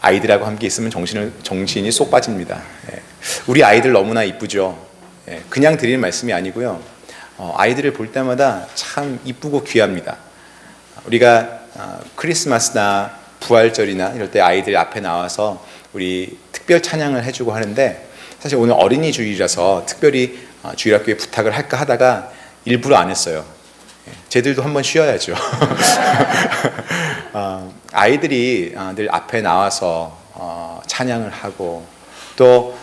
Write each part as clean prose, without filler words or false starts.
아이들하고 함께 있으면 정신이 쏙 빠집니다. 우리 아이들 너무나 이쁘죠. 그냥 드리는 말씀이 아니고요. 아이들을 볼 때마다 참 이쁘고 귀합니다. 우리가 크리스마스나 부활절이나 이럴 때 아이들 앞에 나와서 우리 특별 찬양을 해주고 하는데, 사실 오늘 어린이 주일이라서 특별히 주일학교에 부탁을 할까 하다가 일부러 안 했어요. 쟤들도 한번 쉬어야죠. 아이들이 늘 앞에 나와서 찬양을 하고 또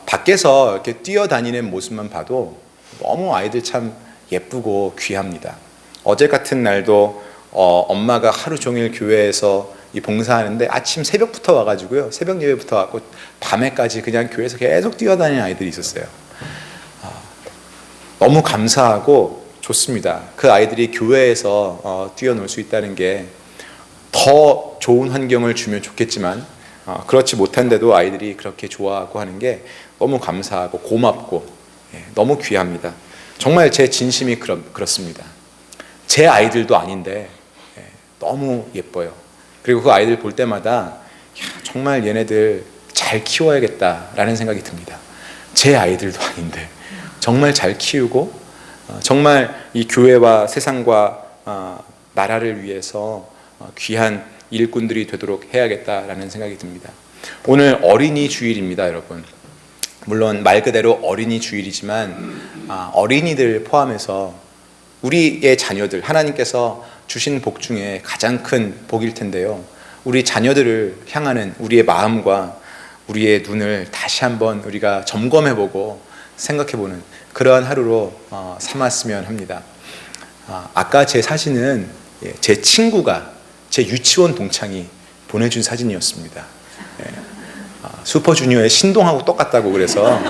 밖에서 이렇게 뛰어다니는 모습만 봐도 너무 아이들 참 예쁘고 귀합니다. 어제 같은 날도 엄마가 하루 종일 교회에서 봉사하는데 아침 새벽부터 와가지고요, 새벽 예배부터 와고 밤에까지 그냥 교회에서 계속 뛰어다니는 아이들이 있었어요. 너무 감사하고 좋습니다. 그 아이들이 교회에서 뛰어놀 수 있다는 게 더 좋은 환경을 주면 좋겠지만 그렇지 못한데도 아이들이 그렇게 좋아하고 하는 게 너무 감사하고 고맙고 너무 귀합니다. 정말 제 진심이 그렇습니다. 제 아이들도 아닌데 너무 예뻐요. 그리고 그 아이들 볼 때마다 정말 얘네들 잘 키워야겠다라는 생각이 듭니다. 제 아이들도 아닌데 정말 잘 키우고 정말 이 교회와 세상과 나라를 위해서 귀한 일꾼들이 되도록 해야겠다라는 생각이 듭니다. 오늘 어린이 주일입니다, 여러분. 물론 말 그대로 어린이 주일이지만 어린이들 포함해서 우리의 자녀들, 하나님께서 주신 복 중에 가장 큰 복일 텐데요, 우리 자녀들을 향하는 우리의 마음과 우리의 눈을 다시 한번 우리가 점검해보고 생각해보는 그러한 하루로 삼았으면 합니다. 아까 제 사진은 제 친구가, 제 유치원 동창이 보내준 사진이었습니다. 슈퍼주니어의 신동하고 똑같다고 그래서.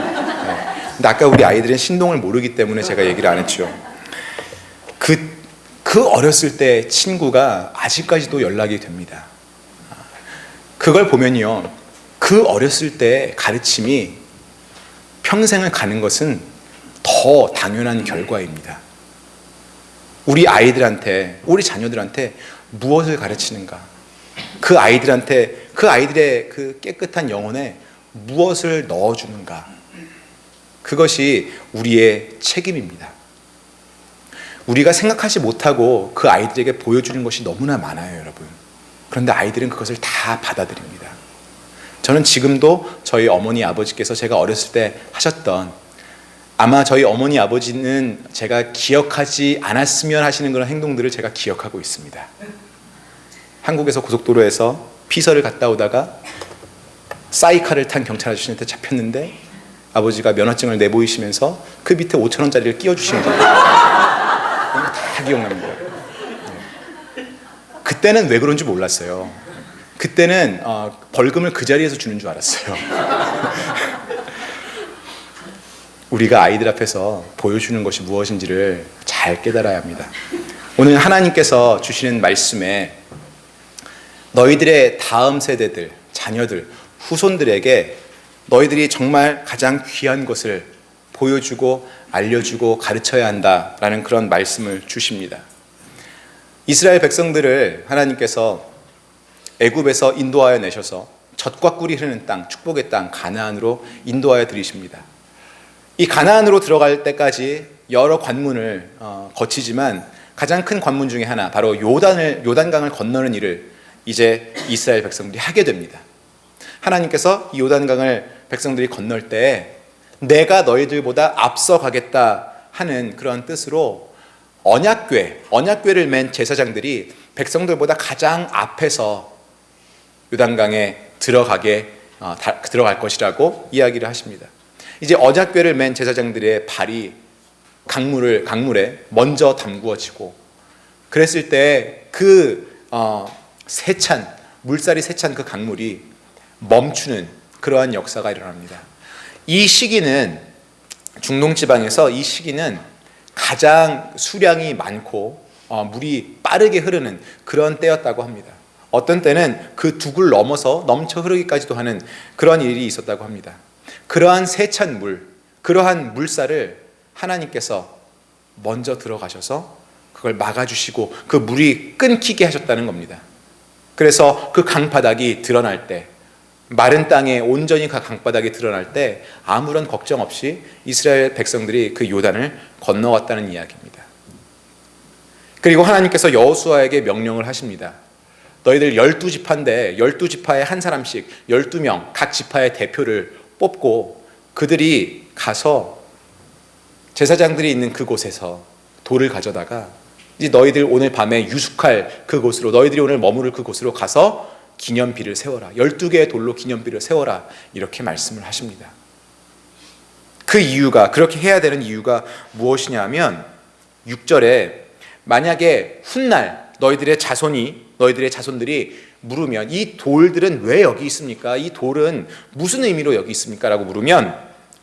근데 아까 우리 아이들은 신동을 모르기 때문에 제가 얘기를 안 했죠. 그 어렸을 때 친구가 아직까지도 연락이 됩니다. 그걸 보면요, 그 어렸을 때 가르침이 평생을 가는 것은 더 당연한 결과입니다. 우리 아이들한테, 우리 자녀들한테 무엇을 가르치는가? 그 아이들한테, 그 아이들의 그 깨끗한 영혼에 무엇을 넣어주는가? 그것이 우리의 책임입니다. 우리가 생각하지 못하고 그 아이들에게 보여주는 것이 너무나 많아요, 여러분. 그런데 아이들은 그것을 다 받아들입니다. 저는 지금도 저희 어머니 아버지께서 제가 어렸을 때 하셨던, 아마 저희 어머니 아버지는 제가 기억하지 않았으면 하시는 그런 행동들을 제가 기억하고 있습니다. 한국에서 고속도로에서 피서를 갔다 오다가 사이카를 탄 경찰 아저씨한테 잡혔는데 아버지가 면허증을 내보이시면서 그 밑에 5,000원짜리를 끼워주신 거예요. 다 기억납니다. 그때는 왜 그런지 몰랐어요. 그때는 벌금을 그 자리에서 주는 줄 알았어요. 우리가 아이들 앞에서 보여주는 것이 무엇인지를 잘 깨달아야 합니다. 오늘 하나님께서 주시는 말씀에 너희들의 다음 세대들, 자녀들, 후손들에게 너희들이 정말 가장 귀한 것을 보여주고 알려주고 가르쳐야 한다라는 그런 말씀을 주십니다. 이스라엘 백성들을 하나님께서 애굽에서 인도하여 내셔서 젖과 꿀이 흐르는 땅, 축복의 땅 가나안으로 인도하여 들이십니다. 이 가나안으로 들어갈 때까지 여러 관문을 거치지만 가장 큰 관문 중에 하나, 바로 요단강을 건너는 일을 이제 이스라엘 백성들이 하게 됩니다. 하나님께서 이 요단강을 백성들이 건널 때 내가 너희들보다 앞서 가겠다 하는 그런 뜻으로 언약궤를 맨 제사장들이 백성들보다 가장 앞에서 요단강에 들어갈 것이라고 이야기를 하십니다. 이제 언약궤를 맨 제사장들의 발이 강물에 먼저 담구어지고, 그랬을 때 그 물살이 세찬 그 강물이 멈추는 그러한 역사가 일어납니다. 이 시기는 중동 지방에서 이 시기는 가장 수량이 많고 물이 빠르게 흐르는 그런 때였다고 합니다. 어떤 때는 그 둑을 넘어서 넘쳐 흐르기까지도 하는 그런 일이 있었다고 합니다. 그러한 세찬 물, 그러한 물살을 하나님께서 먼저 들어가셔서 그걸 막아주시고 그 물이 끊기게 하셨다는 겁니다. 그래서 그 강바닥이 드러날 때 마른 땅에 온전히 그 강바닥이 드러날 때 아무런 걱정 없이 이스라엘 백성들이 그 요단을 건너왔다는 이야기입니다. 그리고 하나님께서 여호수아에게 명령을 하십니다. 너희들 12지파인데 12지파에 한 사람씩 12명 각 지파의 대표를 뽑고 그들이 가서 제사장들이 있는 그곳에서 돌을 가져다가 이제 너희들 오늘 밤에 유숙할 그곳으로, 너희들이 오늘 머무를 그곳으로 가서 기념비를 세워라. 12개의 돌로 기념비를 세워라. 이렇게 말씀을 하십니다. 그 이유가, 그렇게 해야 되는 이유가 무엇이냐 하면 6절에 만약에 훗날 너희들의 자손들이 물으면 이 돌들은 왜 여기 있습니까? 이 돌은 무슨 의미로 여기 있습니까? 라고 물으면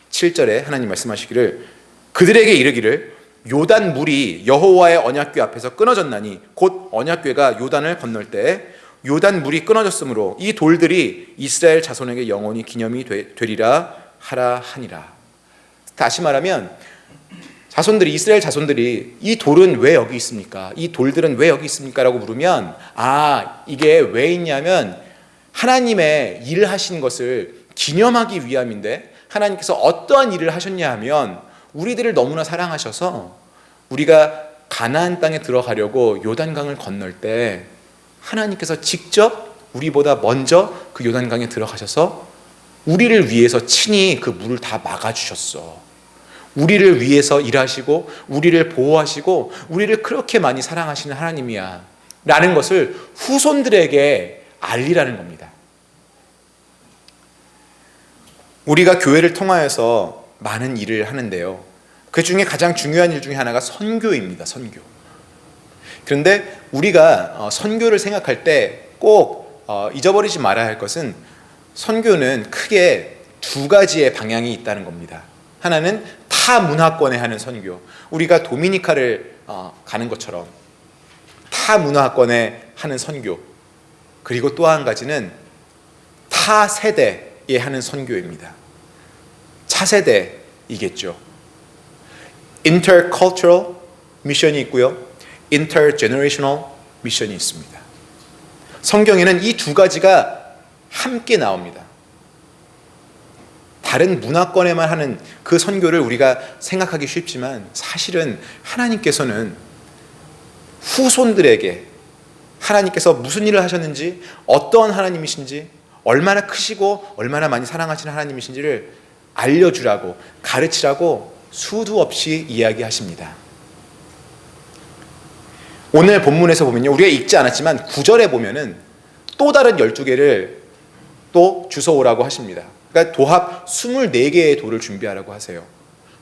7절에 하나님 말씀하시기를 그들에게 이르기를 요단 물이 여호와의 언약궤 앞에서 끊어졌나니 곧 언약궤가 요단을 건널 때 요단 물이 끊어졌으므로 이 돌들이 이스라엘 자손에게 영원히 기념이 되리라 하라 하니라. 다시 말하면 이스라엘 자손들이 이 돌은 왜 여기 있습니까? 이 돌들은 왜 여기 있습니까? 라고 물으면 이게 왜 있냐면 하나님의 일을 하신 것을 기념하기 위함인데 하나님께서 어떠한 일을 하셨냐 하면 우리들을 너무나 사랑하셔서 우리가 가나안 땅에 들어가려고 요단강을 건널 때 하나님께서 직접 우리보다 먼저 그 요단강에 들어가셔서 우리를 위해서 친히 그 물을 다 막아주셨어. 우리를 위해서 일하시고 우리를 보호하시고 우리를 그렇게 많이 사랑하시는 하나님이야 라는 것을 후손들에게 알리라는 겁니다. 우리가 교회를 통하여서 많은 일을 하는데요, 그 중에 가장 중요한 일 중에 하나가 선교입니다. 선교. 그런데 우리가 선교를 생각할 때 꼭 잊어버리지 말아야 할 것은 선교는 크게 두 가지의 방향이 있다는 겁니다. 하나는 타 문화권에 하는 선교, 우리가 도미니카를 가는 것처럼 타 문화권에 하는 선교, 그리고 또 한 가지는 타 세대에 하는 선교입니다. 차세대이겠죠. intercultural 미션이 있고요, intergenerational 미션이 있습니다. 성경에는 이 두 가지가 함께 나옵니다. 다른 문화권에만 하는 그 선교를 우리가 생각하기 쉽지만 사실은 하나님께서는 후손들에게 하나님께서 무슨 일을 하셨는지, 어떠한 하나님이신지, 얼마나 크시고 얼마나 많이 사랑하시는 하나님이신지를 알려주라고, 가르치라고 수도 없이 이야기하십니다. 오늘 본문에서 보면요, 우리가 읽지 않았지만 9절에 보면은 또 다른 12개를 또 주워오라고 하십니다. 그러니까 도합 24개의 돌을 준비하라고 하세요.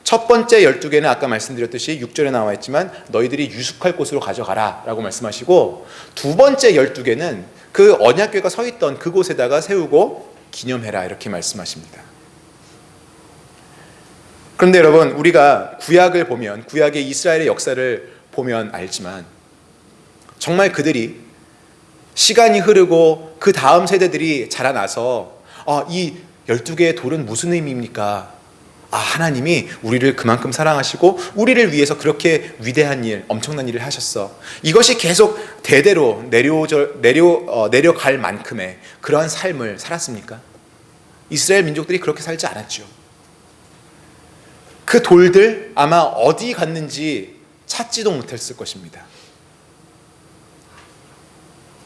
첫 번째 12개는 아까 말씀드렸듯이 6절에 나와 있지만 너희들이 유숙할 곳으로 가져가라 라고 말씀하시고, 두 번째 12개는 그 언약궤가 서 있던 그곳에다가 세우고 기념해라 이렇게 말씀하십니다. 그런데 여러분, 우리가 구약을 보면, 구약의 이스라엘의 역사를 보면 알지만 정말 그들이 시간이 흐르고 그 다음 세대들이 자라나서 이 12개의 돌은 무슨 의미입니까? 하나님이 우리를 그만큼 사랑하시고 우리를 위해서 그렇게 위대한 일, 엄청난 일을 하셨어. 이것이 계속 대대로 내려갈 만큼의 그러한 삶을 살았습니까? 이스라엘 민족들이 그렇게 살지 않았죠. 그 돌들 아마 어디 갔는지 찾지도 못했을 것입니다.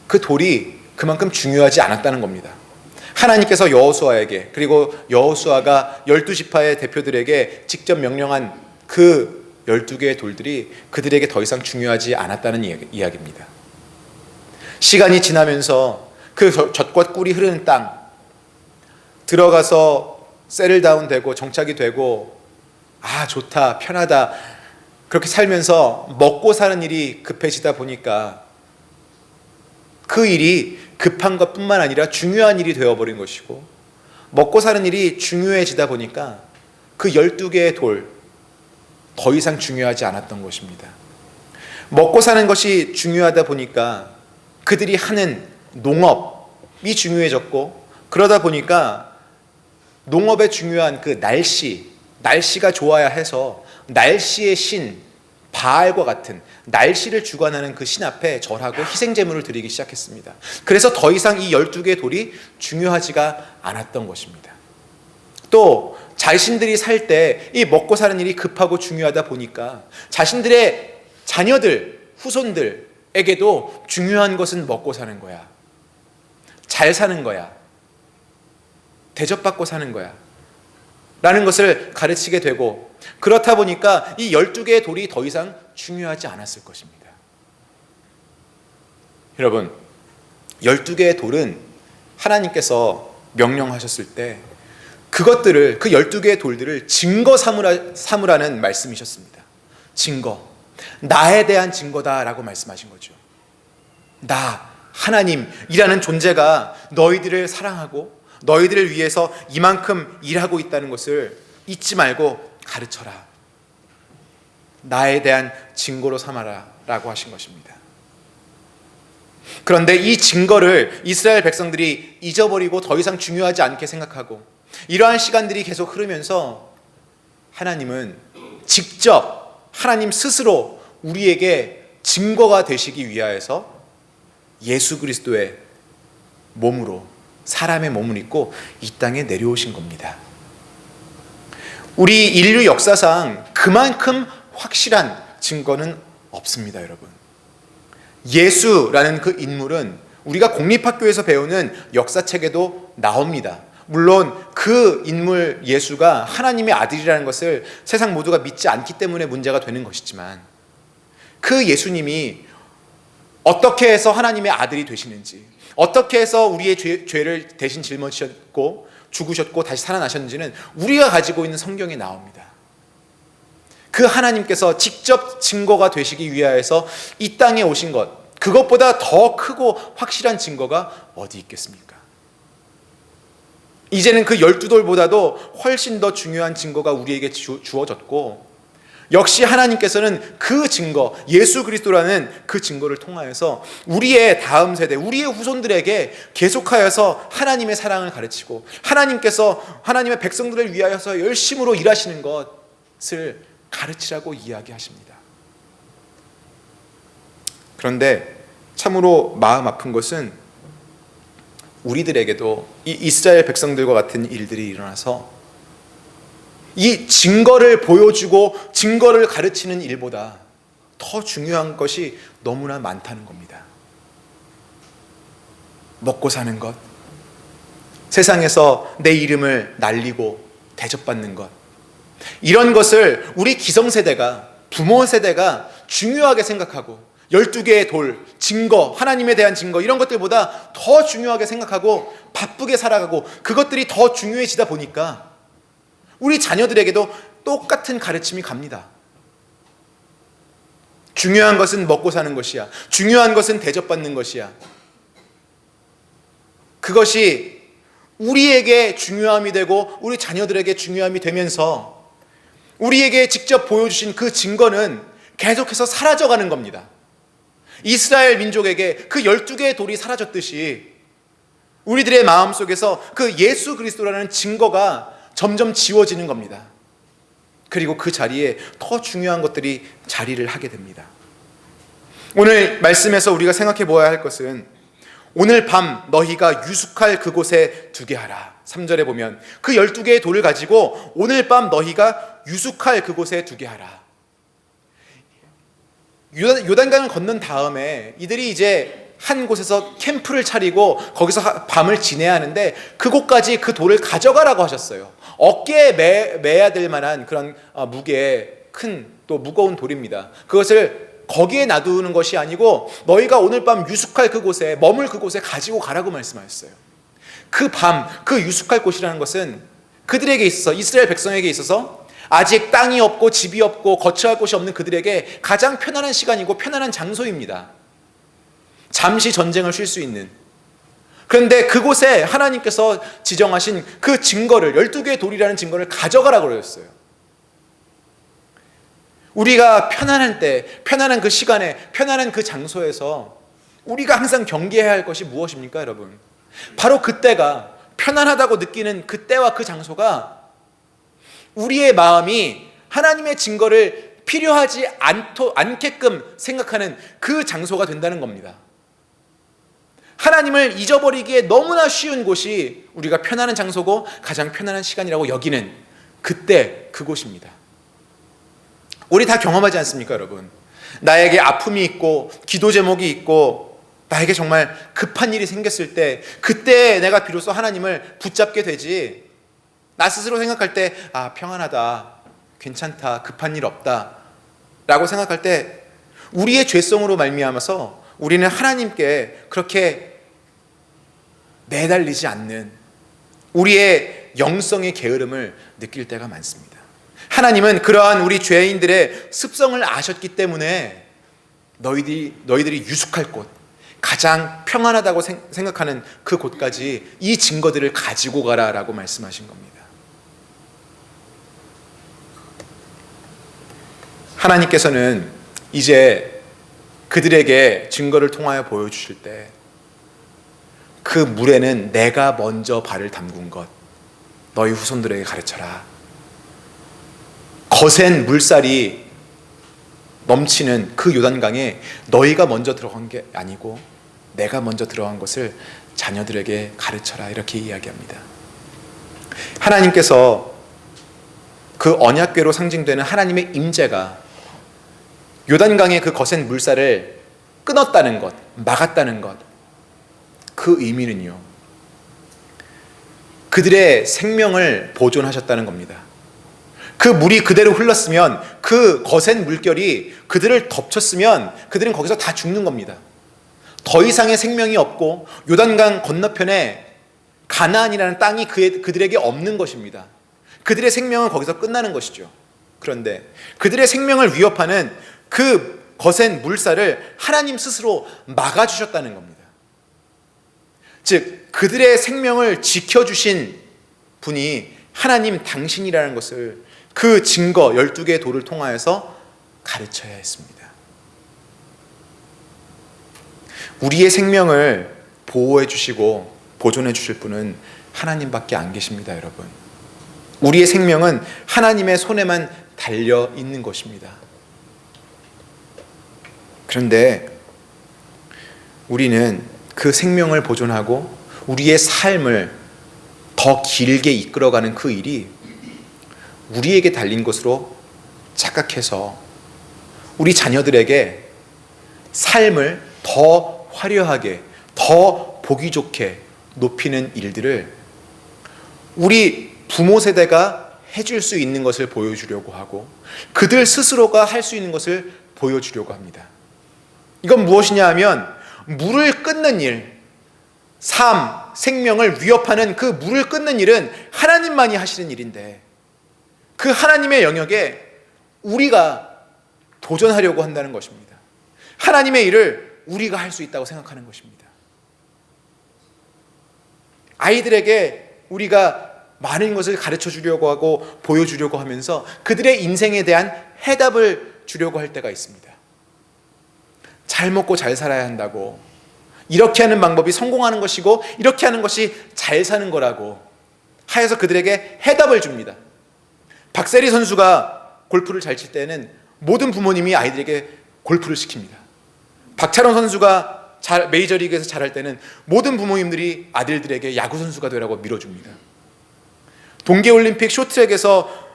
그 돌이 그만큼 중요하지 않았다는 겁니다. 하나님께서 여호수아에게, 그리고 여호수아가 12지파의 대표들에게 직접 명령한 그 12개의 돌들이 그들에게 더 이상 중요하지 않았다는 이야기입니다. 시간이 지나면서 그 젖과 꿀이 흐르는 땅 들어가서 세틀다운 되고 정착이 되고 좋다, 편하다, 그렇게 살면서 먹고 사는 일이 급해지다 보니까 그 일이 급한 것뿐만 아니라 중요한 일이 되어버린 것이고, 먹고 사는 일이 중요해지다 보니까 그 12개의 돌 더 이상 중요하지 않았던 것입니다. 먹고 사는 것이 중요하다 보니까 그들이 하는 농업이 중요해졌고, 그러다 보니까 농업에 중요한 그 날씨가 좋아야 해서 날씨의 신 바알과 같은 날씨를 주관하는 그 신 앞에 절하고 희생제물을 드리기 시작했습니다. 그래서 더 이상 이 12개의 돌이 중요하지가 않았던 것입니다. 또 자신들이 살 때 이 먹고 사는 일이 급하고 중요하다 보니까 자신들의 자녀들, 후손들에게도 중요한 것은 먹고 사는 거야, 잘 사는 거야, 대접받고 사는 거야 라는 것을 가르치게 되고, 그렇다 보니까 이 12개의 돌이 더 이상 중요하지 않았을 것입니다. 여러분, 12개의 돌은 하나님께서 명령하셨을 때 그것들을, 그 12개의 돌들을 증거 삼으라는 말씀이셨습니다. 증거, 나에 대한 증거다라고 말씀하신 거죠. 나, 하나님이라는 존재가 너희들을 사랑하고 너희들을 위해서 이만큼 일하고 있다는 것을 잊지 말고 가르쳐라. 나에 대한 증거로 삼아라 라고 하신 것입니다. 그런데 이 증거를 이스라엘 백성들이 잊어버리고 더 이상 중요하지 않게 생각하고, 이러한 시간들이 계속 흐르면서 하나님은 직접, 하나님 스스로 우리에게 증거가 되시기 위하여서 예수 그리스도의 몸으로, 사람의 몸을 입고 이 땅에 내려오신 겁니다. 우리 인류 역사상 그만큼 확실한 증거는 없습니다, 여러분. 예수라는 그 인물은 우리가 공립학교에서 배우는 역사책에도 나옵니다. 물론 그 인물 예수가 하나님의 아들이라는 것을 세상 모두가 믿지 않기 때문에 문제가 되는 것이지만, 그 예수님이 어떻게 해서 하나님의 아들이 되시는지, 어떻게 해서 우리의 죄를 대신 짊어지셨고 죽으셨고 다시 살아나셨는지는 우리가 가지고 있는 성경에 나옵니다. 그 하나님께서 직접 증거가 되시기 위하여서 이 땅에 오신 것, 그것보다 더 크고 확실한 증거가 어디 있겠습니까? 이제는 그 12돌보다도 훨씬 더 중요한 증거가 우리에게 주어졌고, 역시 하나님께서는 그 증거, 예수 그리스도라는 그 증거를 통하여서 우리의 다음 세대, 우리의 후손들에게 계속하여서 하나님의 사랑을 가르치고, 하나님께서 하나님의 백성들을 위하여서 열심으로 일하시는 것을 가르치라고 이야기하십니다. 그런데 참으로 마음 아픈 것은 우리들에게도 이 이스라엘 백성들과 같은 일들이 일어나서 이 증거를 보여주고 증거를 가르치는 일보다 더 중요한 것이 너무나 많다는 겁니다. 먹고 사는 것, 세상에서 내 이름을 날리고 대접받는 것, 이런 것을 우리 기성세대가, 부모 세대가 중요하게 생각하고 12개의 돌, 증거, 하나님에 대한 증거, 이런 것들보다 더 중요하게 생각하고 바쁘게 살아가고, 그것들이 더 중요해지다 보니까 우리 자녀들에게도 똑같은 가르침이 갑니다. 중요한 것은 먹고 사는 것이야. 중요한 것은 대접받는 것이야. 그것이 우리에게 중요함이 되고 우리 자녀들에게 중요함이 되면서 우리에게 직접 보여주신 그 증거는 계속해서 사라져가는 겁니다. 이스라엘 민족에게 그 12개의 돌이 사라졌듯이 우리들의 마음속에서 그 예수 그리스도라는 증거가 점점 지워지는 겁니다. 그리고 그 자리에 더 중요한 것들이 자리를 하게 됩니다. 오늘 말씀에서 우리가 생각해 보아야 할 것은, 오늘 밤 너희가 유숙할 그곳에 두게 하라. 3절에 보면 그 12개의 돌을 가지고 오늘 밤 너희가 유숙할 그곳에 두게 하라. 요단강을 건넌 다음에 이들이 이제 한 곳에서 캠프를 차리고 거기서 밤을 지내야 하는데, 그곳까지 그 돌을 가져가라고 하셨어요. 어깨에 매야 될 만한 그런 무게의 큰, 또 무거운 돌입니다. 그것을 거기에 놔두는 것이 아니고 너희가 오늘 밤 유숙할 그곳에, 머물 그곳에 가지고 가라고 말씀하셨어요. 그 밤, 그 유숙할 곳이라는 것은 그들에게 있어서, 이스라엘 백성에게 있어서 아직 땅이 없고 집이 없고 거처할 곳이 없는 그들에게 가장 편안한 시간이고 편안한 장소입니다. 잠시 전쟁을 쉴 수 있는. 그런데 그곳에 하나님께서 지정하신 그 증거를, 12개의 돌이라는 증거를 가져가라고 그러셨어요. 우리가 편안할 때, 편안한 그 시간에, 편안한 그 장소에서 우리가 항상 경계해야 할 것이 무엇입니까, 여러분? 바로 그때가, 편안하다고 느끼는 그때와 그 장소가 우리의 마음이 하나님의 증거를 필요하지 않게끔 생각하는 그 장소가 된다는 겁니다. 하나님을 잊어버리기에 너무나 쉬운 곳이 우리가 편안한 장소고 가장 편안한 시간이라고 여기는 그때 그곳입니다. 우리 다 경험하지 않습니까, 여러분? 나에게 아픔이 있고 기도 제목이 있고 나에게 정말 급한 일이 생겼을 때 그때 내가 비로소 하나님을 붙잡게 되지, 나 스스로 생각할 때 평안하다, 괜찮다, 급한 일 없다 라고 생각할 때 우리의 죄성으로 말미암아서 우리는 하나님께 그렇게 내달리지 않는 우리의 영성의 게으름을 느낄 때가 많습니다. 하나님은 그러한 우리 죄인들의 습성을 아셨기 때문에 너희들이 유숙할 곳, 가장 평안하다고 생각하는 그 곳까지 이 증거들을 가지고 가라라고 말씀하신 겁니다. 하나님께서는 이제 그들에게 증거를 통하여 보여주실 때 그 물에는 내가 먼저 발을 담근 것 너희 후손들에게 가르쳐라. 거센 물살이 넘치는 그 요단강에 너희가 먼저 들어간 게 아니고 내가 먼저 들어간 것을 자녀들에게 가르쳐라, 이렇게 이야기합니다. 하나님께서 그 언약궤로 상징되는 하나님의 임재가 요단강의 그 거센 물살을 끊었다는 것, 막았다는 것, 그 의미는요, 그들의 생명을 보존하셨다는 겁니다. 그 물이 그대로 흘렀으면, 그 거센 물결이 그들을 덮쳤으면 그들은 거기서 다 죽는 겁니다. 더 이상의 생명이 없고 요단강 건너편에 가나안이라는 땅이 그들에게 없는 것입니다. 그들의 생명은 거기서 끝나는 것이죠. 그런데 그들의 생명을 위협하는 그 거센 물살을 하나님 스스로 막아주셨다는 겁니다. 즉 그들의 생명을 지켜주신 분이 하나님 당신이라는 것을 그 증거 12개의 돌을 통하여서 가르쳐야 했습니다. 우리의 생명을 보호해 주시고 보존해 주실 분은 하나님밖에 안 계십니다, 여러분. 우리의 생명은 하나님의 손에만 달려 있는 것입니다. 그런데 우리는 그 생명을 보존하고 우리의 삶을 더 길게 이끌어가는 그 일이 우리에게 달린 것으로 착각해서 우리 자녀들에게 삶을 더 화려하게, 더 보기 좋게 높이는 일들을 우리 부모 세대가 해줄 수 있는 것을 보여주려고 하고 그들 스스로가 할 수 있는 것을 보여주려고 합니다. 이건 무엇이냐 하면 물을 끊는 일, 생명을 위협하는 그 물을 끊는 일은 하나님만이 하시는 일인데 그 하나님의 영역에 우리가 도전하려고 한다는 것입니다. 하나님의 일을 우리가 할 수 있다고 생각하는 것입니다. 아이들에게 우리가 많은 것을 가르쳐 주려고 하고 보여주려고 하면서 그들의 인생에 대한 해답을 주려고 할 때가 있습니다. 잘 먹고 잘 살아야 한다고, 이렇게 하는 방법이 성공하는 것이고 이렇게 하는 것이 잘 사는 거라고 하여서 그들에게 해답을 줍니다. 박세리 선수가 골프를 잘 칠 때는 모든 부모님이 아이들에게 골프를 시킵니다. 박찬호 선수가 메이저리그에서 잘할 때는 모든 부모님들이 아들들에게 야구 선수가 되라고 밀어줍니다. 동계올림픽 쇼트트랙에서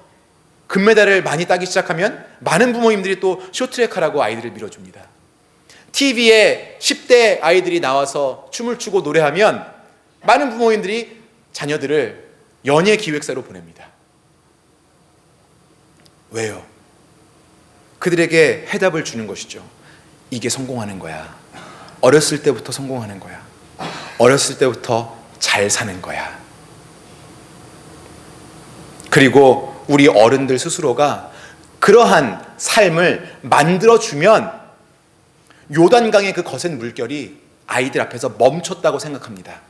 금메달을 많이 따기 시작하면 많은 부모님들이 또 쇼트트랙 하라고 아이들을 밀어줍니다. TV에 10대 아이들이 나와서 춤을 추고 노래하면 많은 부모님들이 자녀들을 연예 기획사로 보냅니다. 왜요? 그들에게 해답을 주는 것이죠. 이게 성공하는 거야. 어렸을 때부터 성공하는 거야. 어렸을 때부터 잘 사는 거야. 그리고 우리 어른들 스스로가 그러한 삶을 만들어주면 요단강의 그 거센 물결이 아이들 앞에서 멈췄다고 생각합니다.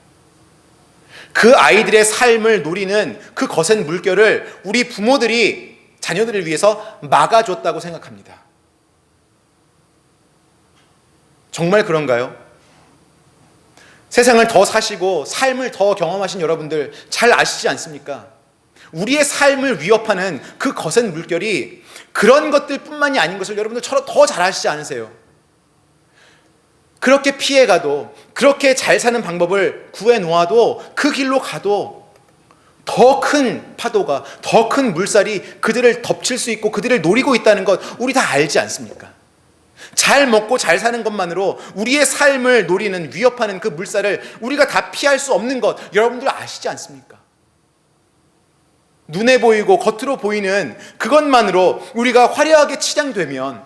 그 아이들의 삶을 노리는 그 거센 물결을 우리 부모들이 자녀들을 위해서 막아줬다고 생각합니다. 정말 그런가요? 세상을 더 사시고 삶을 더 경험하신 여러분들 잘 아시지 않습니까? 우리의 삶을 위협하는 그 거센 물결이 그런 것들뿐만이 아닌 것을 여러분들 더 잘 아시지 않으세요? 그렇게 피해가도, 그렇게 잘 사는 방법을 구해놓아도, 그 길로 가도 더 큰 파도가, 더 큰 물살이 그들을 덮칠 수 있고 그들을 노리고 있다는 것 우리 다 알지 않습니까? 잘 먹고 잘 사는 것만으로 우리의 삶을 노리는, 위협하는 그 물살을 우리가 다 피할 수 없는 것 여러분들 아시지 않습니까? 눈에 보이고 겉으로 보이는 그것만으로 우리가 화려하게 치장되면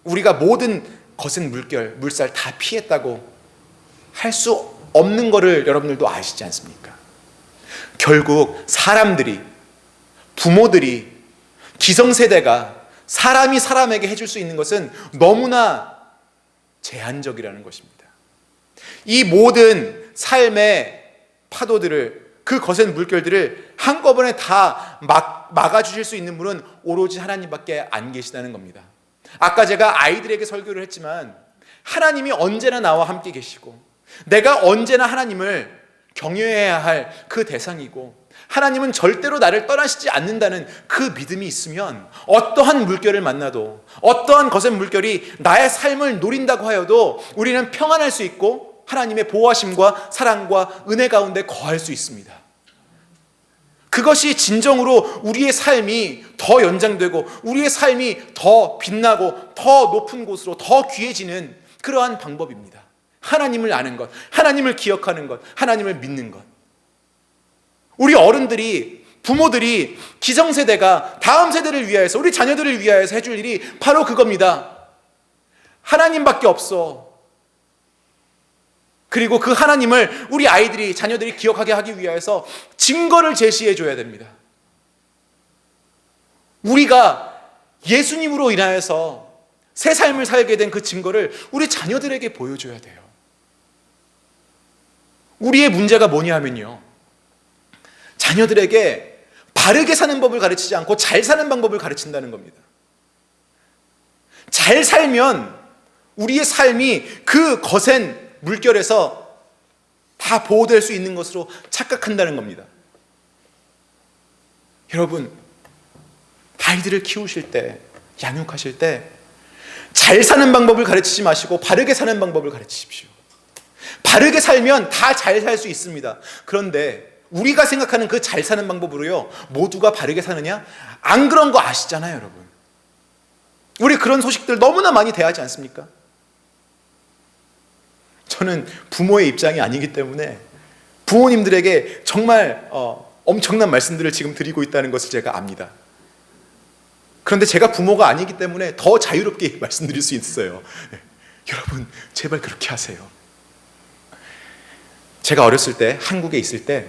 우리가 모든 거센 물결, 물살 다 피했다고 할 수 없는 것을 여러분들도 아시지 않습니까? 결국 사람들이, 부모들이, 기성세대가 사람이 사람에게 해줄 수 있는 것은 너무나 제한적이라는 것입니다. 이 모든 삶의 파도들을, 그 거센 물결들을 한꺼번에 다 막아주실 수 있는 분은 오로지 하나님밖에 안 계시다는 겁니다. 아까 제가 아이들에게 설교를 했지만 하나님이 언제나 나와 함께 계시고 내가 언제나 하나님을 경외해야 할 그 대상이고 하나님은 절대로 나를 떠나시지 않는다는 그 믿음이 있으면 어떠한 물결을 만나도, 어떠한 거센 물결이 나의 삶을 노린다고 하여도 우리는 평안할 수 있고 하나님의 보호하심과 사랑과 은혜 가운데 거할 수 있습니다. 그것이 진정으로 우리의 삶이 더 연장되고 우리의 삶이 더 빛나고 더 높은 곳으로 더 귀해지는 그러한 방법입니다. 하나님을 아는 것, 하나님을 기억하는 것, 하나님을 믿는 것. 우리 어른들이, 부모들이, 기성세대가 다음 세대를 위하여서, 우리 자녀들을 위하여서 해줄 일이 바로 그겁니다. 하나님밖에 없어. 그리고 그 하나님을 우리 아이들이, 자녀들이 기억하게 하기 위하여서 증거를 제시해 줘야 됩니다. 우리가 예수님으로 인하여서 새 삶을 살게 된 그 증거를 우리 자녀들에게 보여줘야 돼요. 우리의 문제가 뭐냐 하면요, 자녀들에게 바르게 사는 법을 가르치지 않고 잘 사는 방법을 가르친다는 겁니다. 잘 살면 우리의 삶이 그 거센 물결에서 다 보호될 수 있는 것으로 착각한다는 겁니다. 여러분, 아이들을 키우실 때, 양육하실 때 잘 사는 방법을 가르치지 마시고 바르게 사는 방법을 가르치십시오. 바르게 살면 다 잘 살 수 있습니다. 그런데 우리가 생각하는 그 잘 사는 방법으로요, 모두가 바르게 사느냐? 안 그런 거 아시잖아요, 여러분. 우리 그런 소식들 너무나 많이 대하지 않습니까? 저는 부모의 입장이 아니기 때문에 부모님들에게 정말 엄청난 말씀들을 지금 드리고 있다는 것을 제가 압니다. 그런데 제가 부모가 아니기 때문에 더 자유롭게 말씀드릴 수 있어요. 여러분, 제발 그렇게 하세요. 제가 어렸을 때, 한국에 있을 때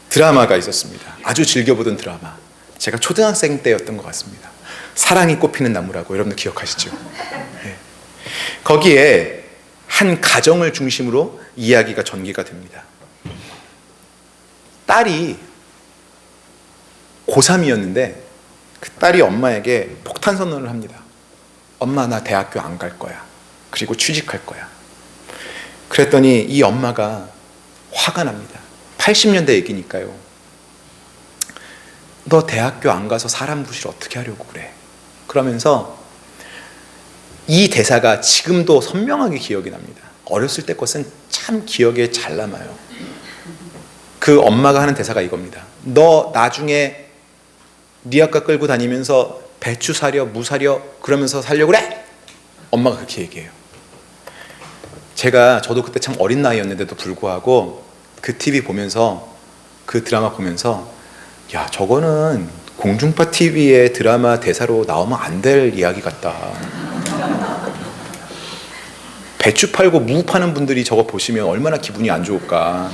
드라마가 있었습니다. 아주 즐겨보던 드라마. 제가 초등학생 때였던 것 같습니다. 사랑이 꽃피는 나무라고, 여러분들 기억하시죠? 네. 거기에 한 가정을 중심으로 이야기가 전개가 됩니다. 딸이 고3이었는데 그 딸이 엄마에게 폭탄 선언을 합니다. 엄마, 나 대학교 안 갈 거야. 그리고 취직할 거야. 그랬더니 이 엄마가 화가 납니다. 80년대 얘기니까요. 너 대학교 안 가서 사람 구실 어떻게 하려고 그래? 그러면서 이 대사가 지금도 선명하게 기억이 납니다. 어렸을 때 것은 참 기억에 잘 남아요. 그 엄마가 하는 대사가 이겁니다. 너 나중에 리아카 끌고 다니면서 배추 사려, 무 사려 그러면서 살려고 그래? 엄마가 그렇게 얘기해요. 저도 그때 참 어린 나이였는데도 불구하고 그 TV 보면서, 그 드라마 보면서, 야, 저거는 공중파 TV의 드라마 대사로 나오면 안 될 이야기 같다. 배추 팔고 무 파는 분들이 저거 보시면 얼마나 기분이 안 좋을까.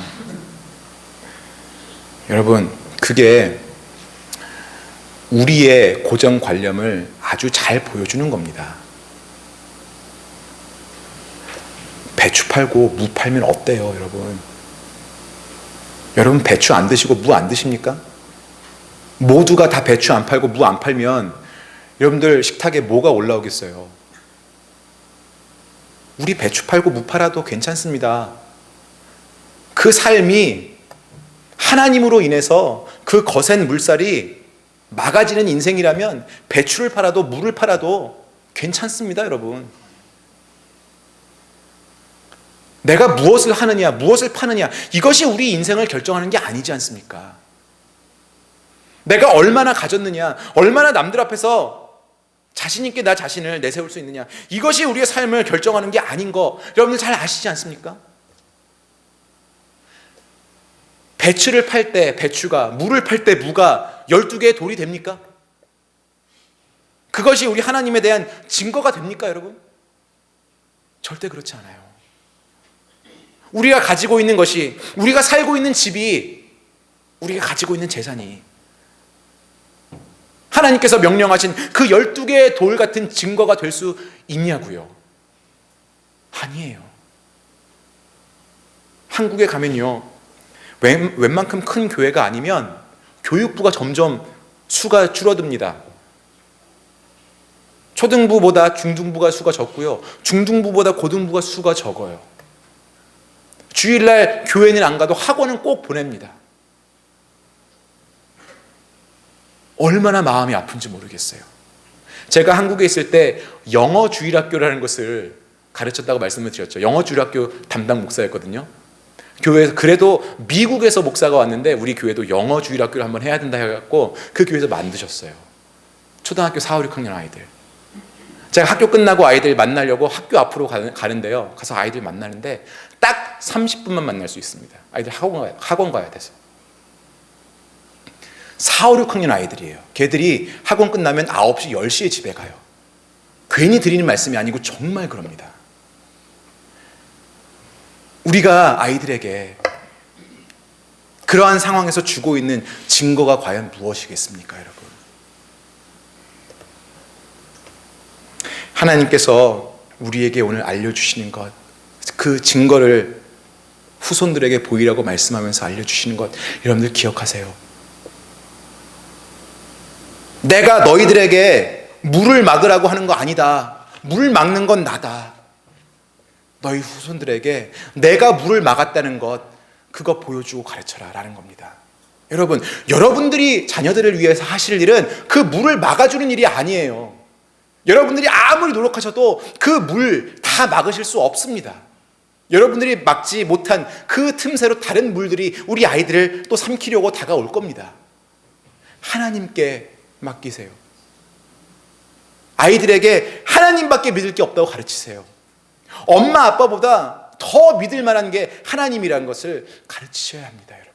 여러분, 그게 우리의 고정관념을 아주 잘 보여주는 겁니다. 배추 팔고 무 팔면 어때요, 여러분? 여러분, 배추 안 드시고 무 안 드십니까? 모두가 다 배추 안 팔고 무 안 팔면 여러분들 식탁에 뭐가 올라오겠어요? 우리 배추 팔고 무 팔아도 괜찮습니다. 그 삶이 하나님으로 인해서 그 거센 물살이 막아지는 인생이라면 배추를 팔아도 물을 팔아도 괜찮습니다, 여러분. 내가 무엇을 하느냐, 무엇을 파느냐, 이것이 우리 인생을 결정하는 게 아니지 않습니까? 내가 얼마나 가졌느냐, 얼마나 남들 앞에서 자신 있게 나 자신을 내세울 수 있느냐, 이것이 우리의 삶을 결정하는 게 아닌 거 여러분들 잘 아시지 않습니까? 배추를 팔 때 배추가, 무를 팔 때 무가 12개의 돌이 됩니까? 그것이 우리 하나님에 대한 증거가 됩니까, 여러분? 절대 그렇지 않아요. 우리가 가지고 있는 것이, 우리가 살고 있는 집이, 우리가 가지고 있는 재산이 하나님께서 명령하신 그 12개의 돌 같은 증거가 될 수 있냐고요? 아니에요. 한국에 가면요, 웬만큼 큰 교회가 아니면 교육부가 점점 수가 줄어듭니다. 초등부보다 중등부가 수가 적고요, 중등부보다 고등부가 수가 적어요. 주일날 교회는 안 가도 학원은 꼭 보냅니다. 얼마나 마음이 아픈지 모르겠어요. 제가 한국에 있을 때 영어 주일학교라는 것을 가르쳤다고 말씀을 드렸죠. 영어 주일학교 담당 목사였거든요. 교회에서, 그래도 미국에서 목사가 왔는데 우리 교회도 영어 주일학교를 한번 해야 된다 해갖고 그 교회에서 만드셨어요. 초등학교 4, 5, 6학년 아이들. 제가 학교 끝나고 아이들 만나려고 학교 앞으로 가는데요, 가서 아이들 만나는데 딱 30분만 만날 수 있습니다. 아이들 학원 가야 돼서. 4, 5, 6학년 아이들이에요. 걔들이 학원 끝나면 9시, 10시에 집에 가요. 괜히 드리는 말씀이 아니고 정말 그럽니다. 우리가 아이들에게 그러한 상황에서 주고 있는 증거가 과연 무엇이겠습니까, 여러분? 하나님께서 우리에게 오늘 알려주시는 것, 그 증거를 후손들에게 보이라고 말씀하면서 알려주시는 것, 여러분들 기억하세요. 내가 너희들에게 물을 막으라고 하는 거 아니다. 물을 막는 건 나다. 너희 후손들에게 내가 물을 막았다는 것, 그거 보여주고 가르쳐라 라는 겁니다. 여러분, 여러분들이 자녀들을 위해서 하실 일은 그 물을 막아주는 일이 아니에요. 여러분들이 아무리 노력하셔도 그 물 다 막으실 수 없습니다. 여러분들이 막지 못한 그 틈새로 다른 물들이 우리 아이들을 또 삼키려고 다가올 겁니다. 하나님께 맡기세요. 아이들에게 하나님밖에 믿을 게 없다고 가르치세요. 엄마 아빠보다 더 믿을 만한 게 하나님이라는 것을 가르치셔야 합니다, 여러분.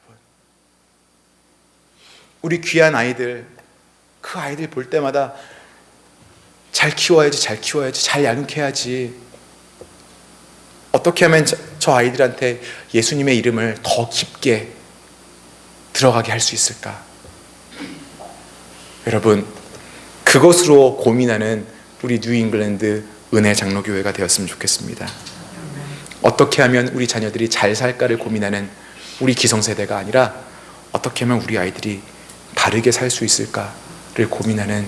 우리 귀한 아이들, 그 아이들 볼 때마다 잘 키워야지, 잘 키워야지, 잘 양육해야지. 어떻게 하면 저 아이들한테 예수님의 이름을 더 깊게 들어가게 할 수 있을까? 여러분, 그것으로 고민하는 우리 뉴잉글랜드 은혜 장로교회가 되었으면 좋겠습니다. 어떻게 하면 우리 자녀들이 잘 살까를 고민하는 우리 기성세대가 아니라 어떻게 하면 우리 아이들이 바르게 살 수 있을까를 고민하는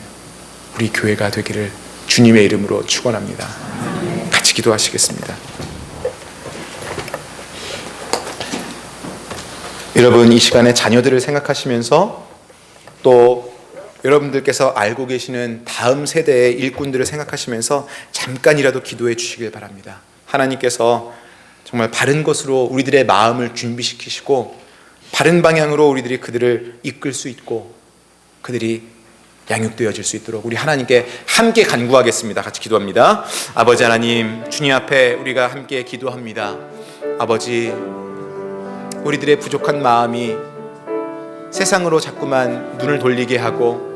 우리 교회가 되기를 주님의 이름으로 축원합니다. 같이 기도하시겠습니다. 여러분, 이 시간에 자녀들을 생각하시면서 또 여러분들께서 알고 계시는 다음 세대의 일꾼들을 생각하시면서 잠깐이라도 기도해 주시길 바랍니다. 하나님께서 정말 바른 것으로 우리들의 마음을 준비시키시고 바른 방향으로 우리들이 그들을 이끌 수 있고 그들이 양육되어질 수 있도록 우리 하나님께 함께 간구하겠습니다. 같이 기도합니다. 아버지 하나님, 주님 앞에 우리가 함께 기도합니다. 아버지, 우리들의 부족한 마음이 세상으로 자꾸만 눈을 돌리게 하고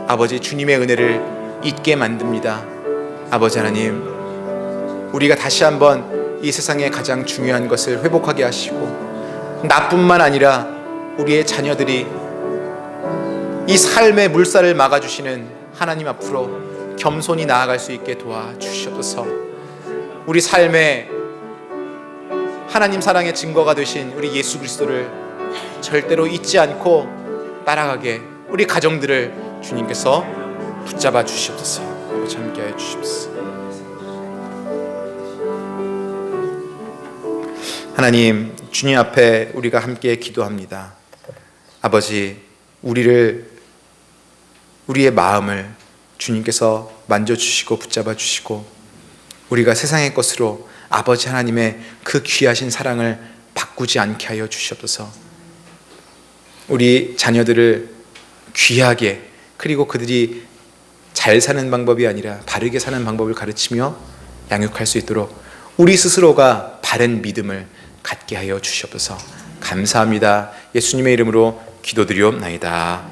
아버지, 주님의 은혜를 잊게 만듭니다. 아버지 하나님, 우리가 다시 한번 이 세상의 가장 중요한 것을 회복하게 하시고 나뿐만 아니라 우리의 자녀들이 이 삶의 물살을 막아주시는 하나님 앞으로 겸손히 나아갈 수 있게 도와주시옵소서. 우리 삶에 하나님 사랑의 증거가 되신 우리 예수 그리스도를 절대로 잊지 않고 따라가게 우리 가정들을 주님께서 붙잡아 주시옵소서. 함께하여 주시옵소서. 하나님, 주님 앞에 우리가 함께 기도합니다. 아버지, 우리의 마음을 주님께서 만져주시고 붙잡아 주시고 우리가 세상의 것으로 아버지 하나님의 그 귀하신 사랑을 바꾸지 않게 하여 주시옵소서. 우리 자녀들을 귀하게, 그리고 그들이 잘 사는 방법이 아니라 바르게 사는 방법을 가르치며 양육할 수 있도록 우리 스스로가 바른 믿음을 갖게 하여 주시옵소서. 감사합니다. 예수님의 이름으로 기도드리옵나이다.